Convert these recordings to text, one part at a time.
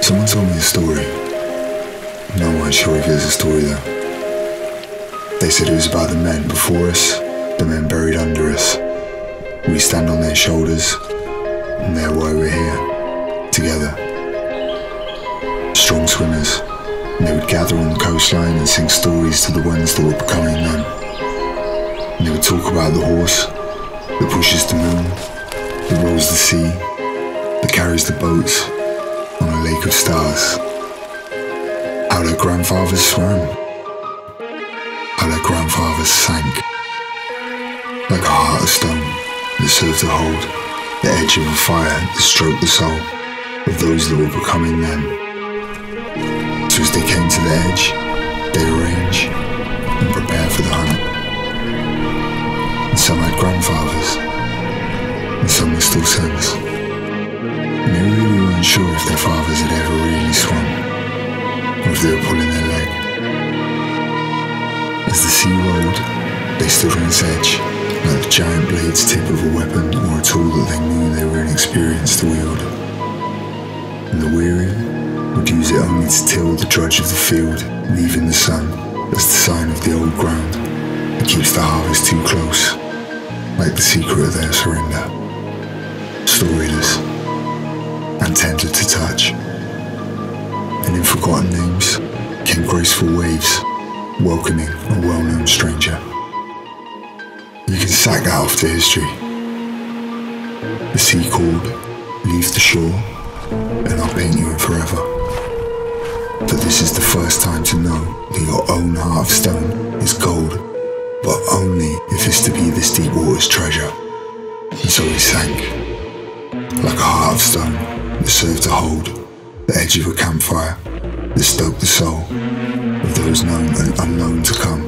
Someone told me a story. No one sure if it's a story though. They said it was about the men before us, the men buried under us. We stand on their shoulders, and they're why we're here, together. Strong swimmers, and they would gather on the coastline and sing stories to the ones that were becoming them. And they would talk about the horse that pushes the moon, that rolls the sea, that carries the boats on a lake of stars. How their grandfathers swam, how their grandfathers sank, like a heart of stone that served to hold the edge of a fire that stroked the soul of those that were becoming them. So as they came to the edge, they arrange and prepare for the hunt. And some had grandfathers, and some were still sons. And they really weren't sure if their fathers had ever really swum, or if they were pulling their leg. As the sea rolled, they stood on its edge, like the giant blade's tip of a weapon or a tool that they knew they were inexperienced to wield. And the weary would use it only to till the drudge of the field, leaving the sun as the sign of the old ground that keeps the harvest too close, like the secret of their surrender. Storyless and tender to touch, and in forgotten names came graceful waves, welcoming a well-known stranger. You can sack that off to history. The sea called, leave the shore, and I'll paint you in forever. But this is the first time to know that your own heart of stone is gold, but only if it's to be this deep water's treasure. And so he sank, like a heart of stone that served to hold the edge of a campfire that stoked the soul of those known and unknown to come.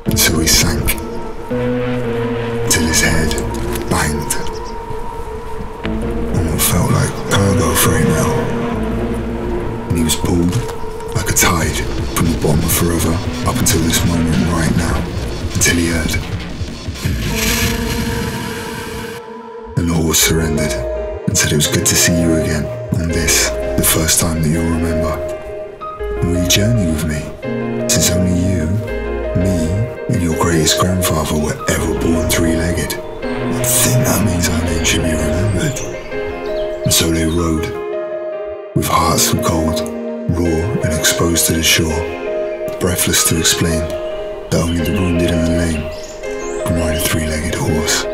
And so he sank, till his head banged on what felt like cargo freight metal. And he was pulled like a tide from the bottom of forever up until this moment right now, until he heard. And the horse surrendered and said it was good to see you again on this, the first time that you'll remember. And will you journey with me, since only you, me, and your greatest grandfather were ever born three-legged? I think that means our name should be remembered. And so they rode, with hearts of gold, raw and exposed to the shore, breathless to explain that only the wounded and the lame can ride a three-legged horse.